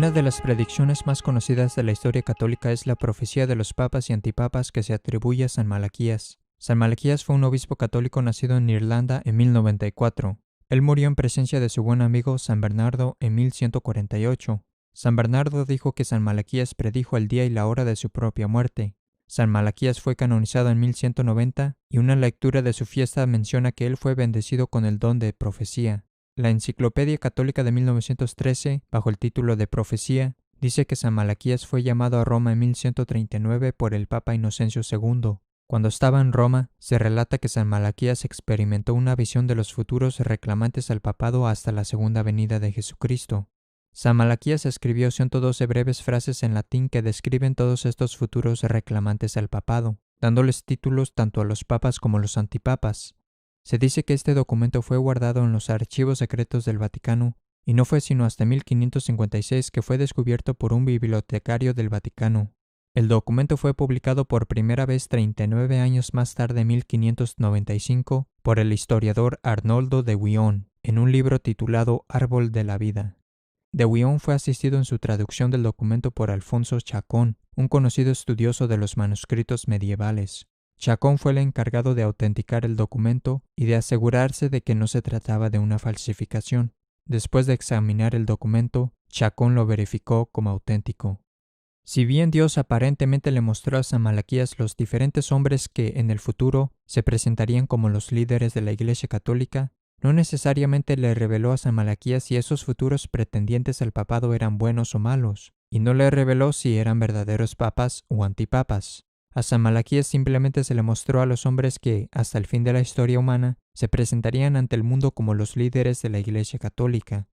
Una de las predicciones más conocidas de la historia católica es la profecía de los papas y antipapas que se atribuye a San Malaquías. San Malaquías fue un obispo católico nacido en Irlanda en 1094. Él murió en presencia de su buen amigo San Bernardo en 1148. San Bernardo dijo que San Malaquías predijo el día y la hora de su propia muerte. San Malaquías fue canonizado en 1190 y una lectura de su fiesta menciona que él fue bendecido con el don de profecía. La Enciclopedia Católica de 1913, bajo el título de Profecía, dice que San Malaquías fue llamado a Roma en 1139 por el Papa Inocencio II. Cuando estaba en Roma, se relata que San Malaquías experimentó una visión de los futuros reclamantes al papado hasta la segunda venida de Jesucristo. San Malaquías escribió 112 breves frases en latín que describen todos estos futuros reclamantes al papado, dándoles títulos tanto a los papas como a los antipapas. Se dice que este documento fue guardado en los archivos secretos del Vaticano y no fue sino hasta 1556 que fue descubierto por un bibliotecario del Vaticano. El documento fue publicado por primera vez 39 años más tarde, en 1595, por el historiador Arnoldo de Wion, en un libro titulado Árbol de la Vida. De Wion fue asistido en su traducción del documento por Alfonso Chacón, un conocido estudioso de los manuscritos medievales. Chacón fue el encargado de autenticar el documento y de asegurarse de que no se trataba de una falsificación. Después de examinar el documento, Chacón lo verificó como auténtico. Si bien Dios aparentemente le mostró a San Malaquías los diferentes hombres que en el futuro se presentarían como los líderes de la Iglesia Católica, no necesariamente le reveló a San Malaquías si esos futuros pretendientes al papado eran buenos o malos, y no le reveló si eran verdaderos papas o antipapas. A San Malaquías simplemente se le mostró a los hombres que, hasta el fin de la historia humana, se presentarían ante el mundo como los líderes de la Iglesia Católica.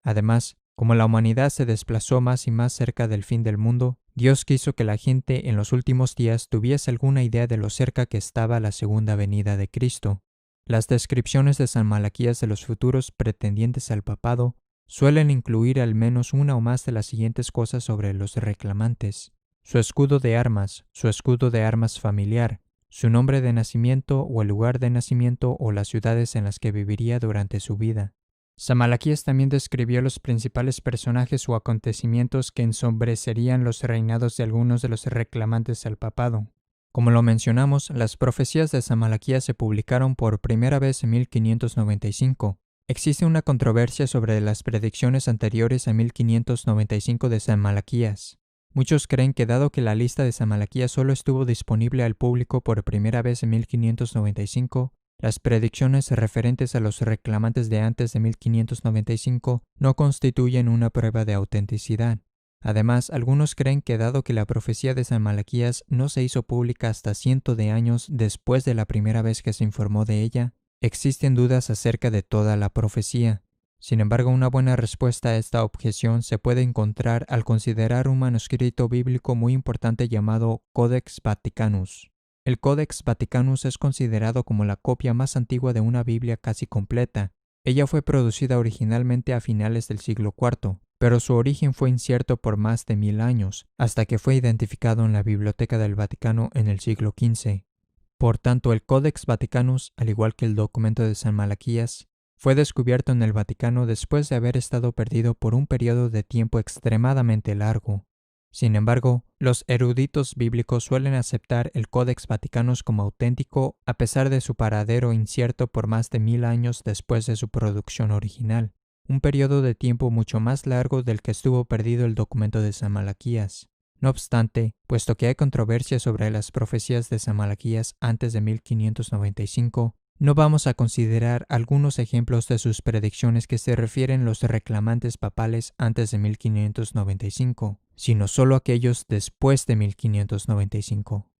Además, como la humanidad se desplazó más y más cerca del fin del mundo, Dios quiso que la gente en los últimos días tuviese alguna idea de lo cerca que estaba la segunda venida de Cristo. Las descripciones de San Malaquías de los futuros pretendientes al papado suelen incluir al menos una o más de las siguientes cosas sobre los reclamantes: su escudo de armas familiar, su nombre de nacimiento o el lugar de nacimiento o las ciudades en las que viviría durante su vida. San Malaquías también describió los principales personajes o acontecimientos que ensombrecerían los reinados de algunos de los reclamantes al papado. Como lo mencionamos, las profecías de San Malaquías se publicaron por primera vez en 1595. Existe una controversia sobre las predicciones anteriores a 1595 de San Malaquías. Muchos creen que dado que la lista de San Malaquías solo estuvo disponible al público por primera vez en 1595, las predicciones referentes a los reclamantes de antes de 1595 no constituyen una prueba de autenticidad. Además, algunos creen que dado que la profecía de San Malaquías no se hizo pública hasta cientos de años después de la primera vez que se informó de ella, existen dudas acerca de toda la profecía. Sin embargo, una buena respuesta a esta objeción se puede encontrar al considerar un manuscrito bíblico muy importante llamado Codex Vaticanus. El Codex Vaticanus es considerado como la copia más antigua de una Biblia casi completa. Ella fue producida originalmente a finales del siglo IV, pero su origen fue incierto por más de 1000 años, hasta que fue identificado en la Biblioteca del Vaticano en el siglo XV. Por tanto, el Codex Vaticanus, al igual que el documento de San Malaquías, fue descubierto en el Vaticano después de haber estado perdido por un periodo de tiempo extremadamente largo. Sin embargo, los eruditos bíblicos suelen aceptar el Codex Vaticanus como auténtico a pesar de su paradero incierto por más de 1000 años después de su producción original, un periodo de tiempo mucho más largo del que estuvo perdido el documento de San Malaquías. No obstante, puesto que hay controversia sobre las profecías de San Malaquías antes de 1595, no vamos a considerar algunos ejemplos de sus predicciones que se refieren a los reclamantes papales antes de 1595, sino solo aquellos después de 1595.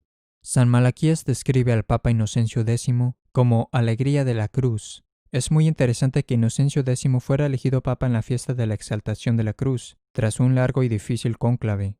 San Malaquías describe al Papa Inocencio X como alegría de la cruz. Es muy interesante que Inocencio X fuera elegido Papa en la fiesta de la Exaltación de la Cruz, tras un largo y difícil cónclave.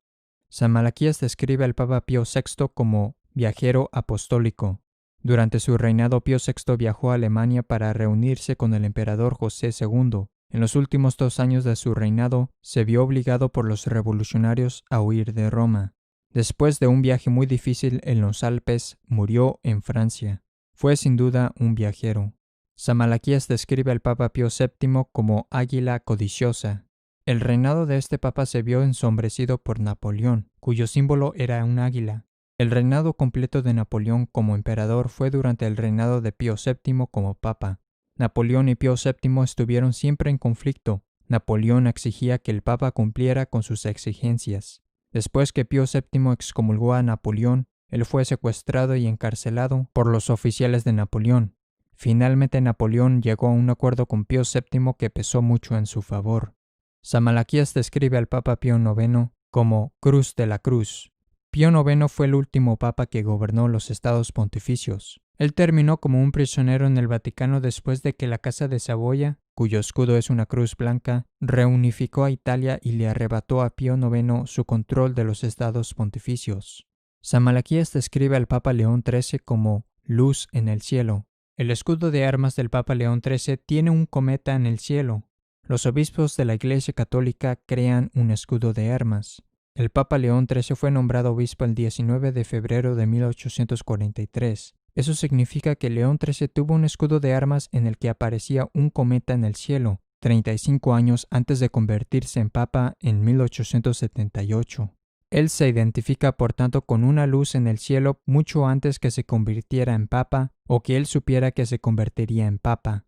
San Malaquías describe al Papa Pío VI como viajero apostólico. Durante su reinado, Pío VI viajó a Alemania para reunirse con el emperador José II. En los últimos 2 años de su reinado, se vio obligado por los revolucionarios a huir de Roma. Después de un viaje muy difícil en los Alpes, murió en Francia. Fue sin duda un viajero. San Malaquías describe al Papa Pío VII como águila codiciosa. El reinado de este papa se vio ensombrecido por Napoleón, cuyo símbolo era un águila. El reinado completo de Napoleón como emperador fue durante el reinado de Pío VII como papa. Napoleón y Pío VII estuvieron siempre en conflicto. Napoleón exigía que el papa cumpliera con sus exigencias. Después que Pío VII excomulgó a Napoleón, él fue secuestrado y encarcelado por los oficiales de Napoleón. Finalmente Napoleón llegó a un acuerdo con Pío VII que pesó mucho en su favor. San Malaquías describe al Papa Pío IX como Cruz de la Cruz. Pío IX fue el último papa que gobernó los estados pontificios. Él terminó como un prisionero en el Vaticano después de que la Casa de Saboya, cuyo escudo es una cruz blanca, reunificó a Italia y le arrebató a Pío IX su control de los estados pontificios. San Malaquías describe al Papa León XIII como luz en el cielo. El escudo de armas del Papa León XIII tiene un cometa en el cielo. Los obispos de la Iglesia Católica crean un escudo de armas. El Papa León XIII fue nombrado obispo el 19 de febrero de 1843. Eso significa que León XIII tuvo un escudo de armas en el que aparecía un cometa en el cielo, 35 años antes de convertirse en papa en 1878. Él se identifica por tanto con una luz en el cielo mucho antes que se convirtiera en papa o que él supiera que se convertiría en papa.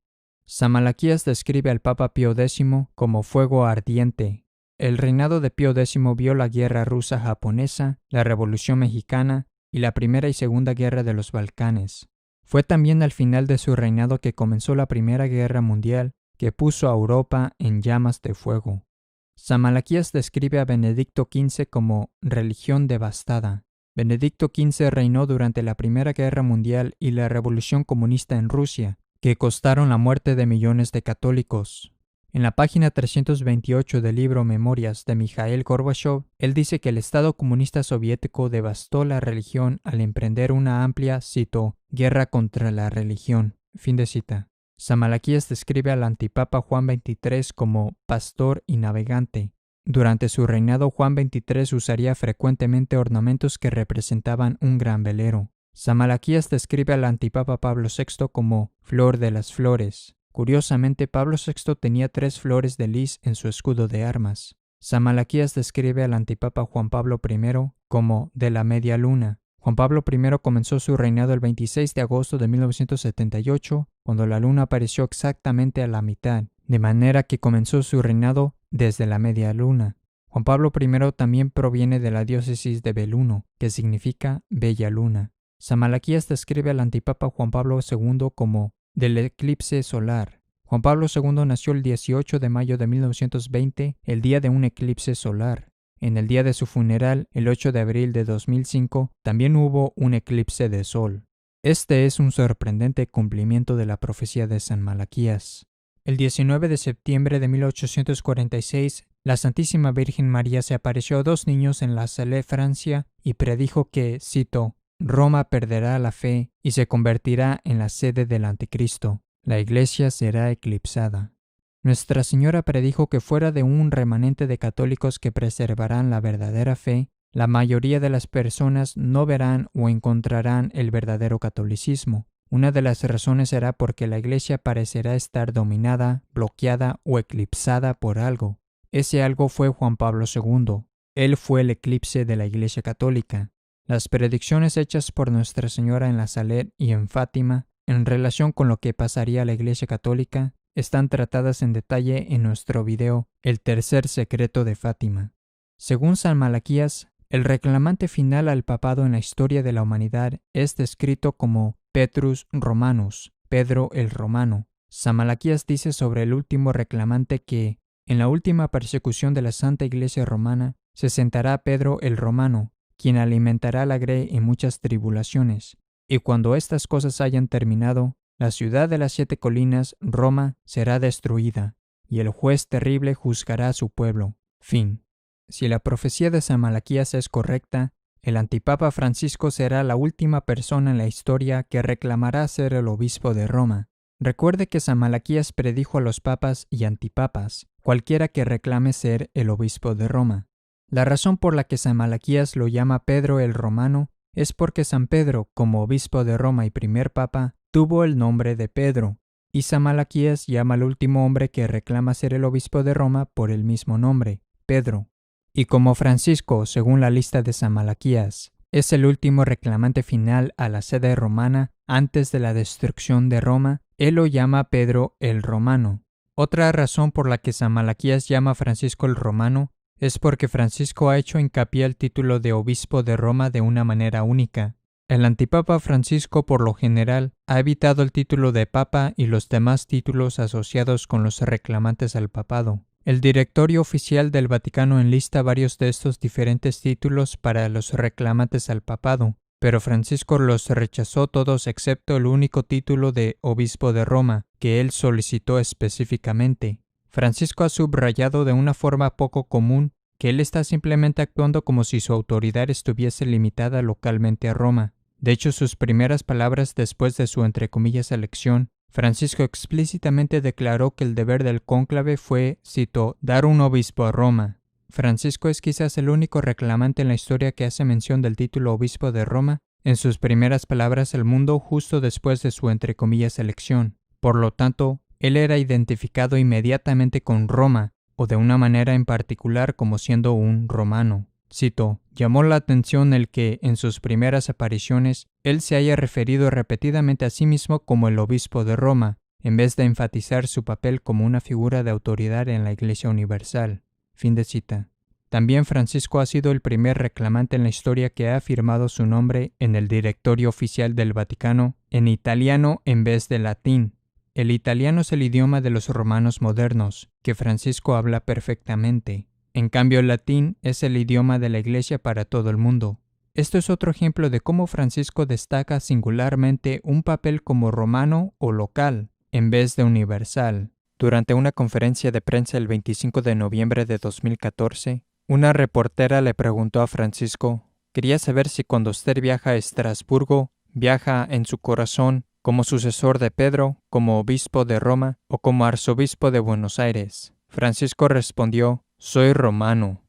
San Malaquías describe al Papa Pío X como fuego ardiente. El reinado de Pío X vio la guerra rusa-japonesa, la Revolución Mexicana y la Primera y Segunda Guerra de los Balcanes. Fue también al final de su reinado que comenzó la Primera Guerra Mundial, que puso a Europa en llamas de fuego. San Malaquías describe a Benedicto XV como religión devastada. Benedicto XV reinó durante la Primera Guerra Mundial y la Revolución Comunista en Rusia, que costaron la muerte de millones de católicos. En la página 328 del libro Memorias de Mikhail Gorbachev, él dice que el Estado comunista soviético devastó la religión al emprender una amplia, cito, guerra contra la religión. Fin de cita. San Malaquías describe al antipapa Juan XXIII como pastor y navegante. Durante su reinado, Juan XXIII usaría frecuentemente ornamentos que representaban un gran velero. San Malaquías describe al antipapa Pablo VI como flor de las flores. Curiosamente, Pablo VI tenía 3 flores de lis en su escudo de armas. San Malaquías describe al antipapa Juan Pablo I como de la media luna. Juan Pablo I comenzó su reinado el 26 de agosto de 1978, cuando la luna apareció exactamente a la mitad, de manera que comenzó su reinado desde la media luna. Juan Pablo I también proviene de la diócesis de Belluno, que significa bella luna. San Malaquías describe al antipapa Juan Pablo II como del eclipse solar. Juan Pablo II nació el 18 de mayo de 1920, el día de un eclipse solar. En el día de su funeral, el 8 de abril de 2005, también hubo un eclipse de sol. Este es un sorprendente cumplimiento de la profecía de San Malaquías. El 19 de septiembre de 1846, la Santísima Virgen María se apareció a 2 niños en La Salette, Francia, y predijo que, cito, Roma perderá la fe y se convertirá en la sede del Anticristo. La Iglesia será eclipsada. Nuestra Señora predijo que fuera de un remanente de católicos que preservarán la verdadera fe, la mayoría de las personas no verán o encontrarán el verdadero catolicismo. Una de las razones será porque la Iglesia parecerá estar dominada, bloqueada o eclipsada por algo. Ese algo fue Juan Pablo II. Él fue el eclipse de la Iglesia Católica. Las predicciones hechas por Nuestra Señora en La Salette y en Fátima, en relación con lo que pasaría a la Iglesia Católica, están tratadas en detalle en nuestro video El tercer secreto de Fátima. Según San Malaquías, el reclamante final al papado en la historia de la humanidad es descrito como Petrus Romanus, Pedro el Romano. San Malaquías dice sobre el último reclamante que, en la última persecución de la Santa Iglesia Romana, se sentará Pedro el Romano, quien alimentará la grey en muchas tribulaciones, y cuando estas cosas hayan terminado, la ciudad de las 7 colinas, Roma, será destruida, y el juez terrible juzgará a su pueblo. Fin. Si la profecía de San Malaquías es correcta, el antipapa Francisco será la última persona en la historia que reclamará ser el obispo de Roma. Recuerde que San Malaquías predijo a los papas y antipapas, cualquiera que reclame ser el obispo de Roma. La razón por la que San Malaquías lo llama Pedro el Romano es porque San Pedro, como obispo de Roma y primer papa, tuvo el nombre de Pedro. y San Malaquías llama al último hombre que reclama ser el obispo de Roma por el mismo nombre, Pedro. Y como Francisco, según la lista de San Malaquías, es el último reclamante final a la sede romana antes de la destrucción de Roma, él lo llama Pedro el Romano. Otra razón por la que San Malaquías llama a Francisco el Romano es porque Francisco ha hecho hincapié al título de obispo de Roma de una manera única. El antipapa Francisco, por lo general, ha evitado el título de papa y los demás títulos asociados con los reclamantes al papado. El directorio oficial del Vaticano enlista varios de estos diferentes títulos para los reclamantes al papado, pero Francisco los rechazó todos excepto el único título de obispo de Roma, que él solicitó específicamente. Francisco ha subrayado de una forma poco común que él está simplemente actuando como si su autoridad estuviese limitada localmente a Roma. De hecho, sus primeras palabras después de su entre comillas elección, Francisco explícitamente declaró que el deber del cónclave fue, cito, dar un obispo a Roma. Francisco es quizás el único reclamante en la historia que hace mención del título obispo de Roma en sus primeras palabras al mundo justo después de su entre comillas elección. Por lo tanto, él era identificado inmediatamente con Roma, o de una manera en particular como siendo un romano. Cito, llamó la atención el que, en sus primeras apariciones, él se haya referido repetidamente a sí mismo como el obispo de Roma, en vez de enfatizar su papel como una figura de autoridad en la Iglesia Universal. Fin de cita. También Francisco ha sido el primer reclamante en la historia que ha afirmado su nombre en el directorio oficial del Vaticano en italiano en vez de latín. El italiano es el idioma de los romanos modernos, que Francisco habla perfectamente. En cambio, el latín es el idioma de la Iglesia para todo el mundo. Esto es otro ejemplo de cómo Francisco destaca singularmente un papel como romano o local, en vez de universal. Durante una conferencia de prensa el 25 de noviembre de 2014, una reportera le preguntó a Francisco, quería saber si cuando usted viaja a Estrasburgo, viaja en su corazón como sucesor de Pedro, como obispo de Roma o como arzobispo de Buenos Aires. Francisco respondió, soy romano.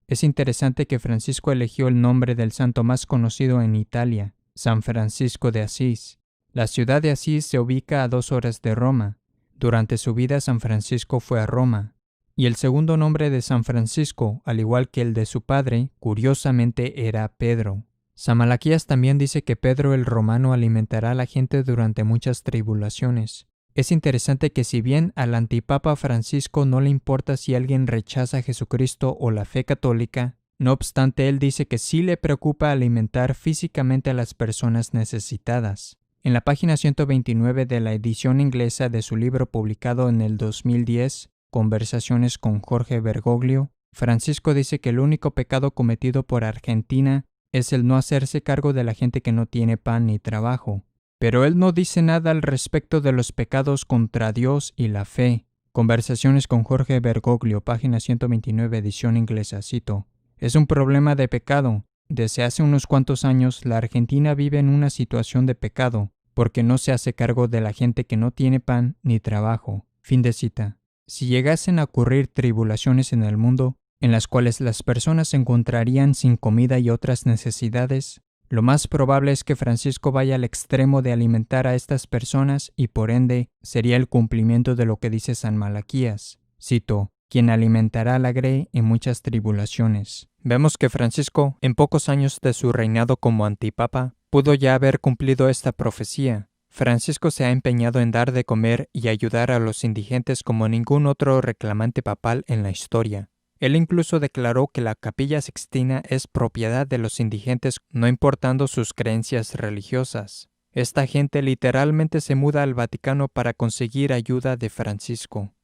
Es interesante que Francisco eligió el nombre del santo más conocido en Italia, San Francisco de Asís. La ciudad de Asís se ubica a 2 horas de Roma. Durante su vida San Francisco fue a Roma. Y el segundo nombre de San Francisco, al igual que el de su padre, curiosamente era Pedro. San Malaquías también dice que Pedro el Romano alimentará a la gente durante muchas tribulaciones. Es interesante que si bien al antipapa Francisco no le importa si alguien rechaza a Jesucristo o la fe católica, no obstante él dice que sí le preocupa alimentar físicamente a las personas necesitadas. En la página 129 de la edición inglesa de su libro publicado en el 2010, Conversaciones con Jorge Bergoglio, Francisco dice que el único pecado cometido por Argentina es el no hacerse cargo de la gente que no tiene pan ni trabajo. Pero él no dice nada al respecto de los pecados contra Dios y la fe. Conversaciones con Jorge Bergoglio, página 129, edición inglesa, cito. Es un problema de pecado. Desde hace unos cuantos años, la Argentina vive en una situación de pecado, porque no se hace cargo de la gente que no tiene pan ni trabajo. Fin de cita. Si llegasen a ocurrir tribulaciones en el mundo, en las cuales las personas se encontrarían sin comida y otras necesidades, lo más probable es que Francisco vaya al extremo de alimentar a estas personas y por ende sería el cumplimiento de lo que dice San Malaquías. Cito, quien alimentará a la grey en muchas tribulaciones. Vemos que Francisco, en pocos años de su reinado como antipapa, pudo ya haber cumplido esta profecía. Francisco se ha empeñado en dar de comer y ayudar a los indigentes como ningún otro reclamante papal en la historia. Él incluso declaró que la Capilla Sixtina es propiedad de los indigentes, no importando sus creencias religiosas. Esta gente literalmente se muda al Vaticano para conseguir ayuda de Francisco.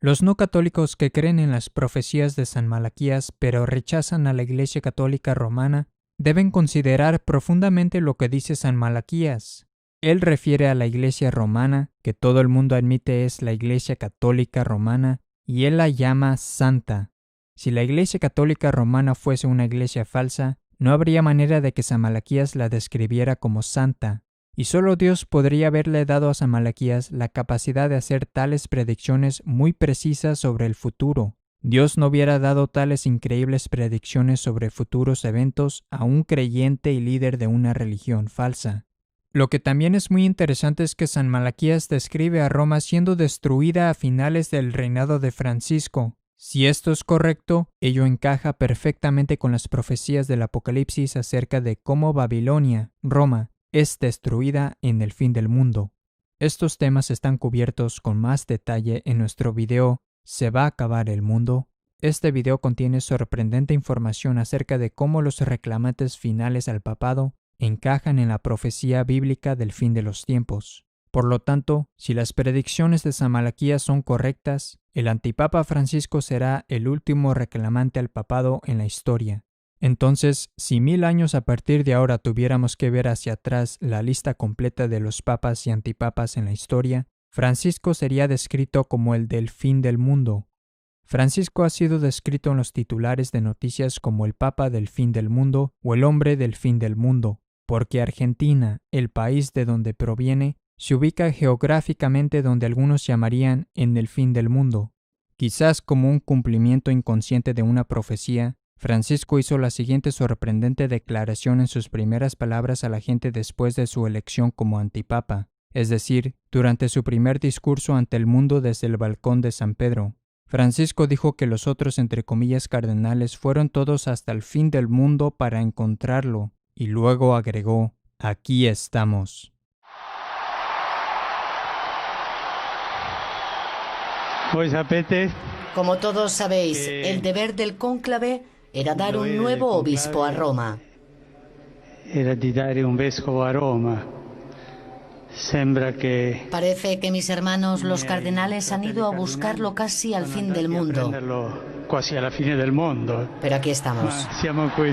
Los no católicos que creen en las profecías de San Malaquías pero rechazan a la Iglesia Católica Romana deben considerar profundamente lo que dice San Malaquías. Él refiere a la Iglesia Romana, que todo el mundo admite es la Iglesia Católica Romana, y él la llama santa. Si la Iglesia Católica Romana fuese una iglesia falsa, no habría manera de que San Malaquías la describiera como santa, y solo Dios podría haberle dado a San Malaquías la capacidad de hacer tales predicciones muy precisas sobre el futuro. Dios no hubiera dado tales increíbles predicciones sobre futuros eventos a un creyente y líder de una religión falsa. Lo que también es muy interesante es que San Malaquías describe a Roma siendo destruida a finales del reinado de Francisco. Si esto es correcto, ello encaja perfectamente con las profecías del Apocalipsis acerca de cómo Babilonia, Roma, es destruida en el fin del mundo. Estos temas están cubiertos con más detalle en nuestro video ¿Se va a acabar el mundo? Este video contiene sorprendente información acerca de cómo los reclamantes finales al papado encajan en la profecía bíblica del fin de los tiempos. Por lo tanto, si las predicciones de San Malaquías son correctas, el antipapa Francisco será el último reclamante al papado en la historia. Entonces, si 1000 años a partir de ahora tuviéramos que ver hacia atrás la lista completa de los papas y antipapas en la historia, Francisco sería descrito como el del fin del mundo. Francisco ha sido descrito en los titulares de noticias como el Papa del fin del mundo o el hombre del fin del mundo, porque Argentina, el país de donde proviene, se ubica geográficamente donde algunos llamarían en el fin del mundo. Quizás como un cumplimiento inconsciente de una profecía, Francisco hizo la siguiente sorprendente declaración en sus primeras palabras a la gente después de su elección como antipapa, es decir, durante su primer discurso ante el mundo desde el balcón de San Pedro. Francisco dijo que los otros, entre comillas, cardenales fueron todos hasta el fin del mundo para encontrarlo, y luego agregó, aquí estamos. Como todos sabéis, el deber del cónclave era dar un nuevo obispo a Roma. Era di dare un vescovo a Roma. Parece que mis hermanos los cardenales han ido a buscarlo casi al fin del mundo. Quasi alla fine del mondo. Pero aquí estamos. Siamo qui.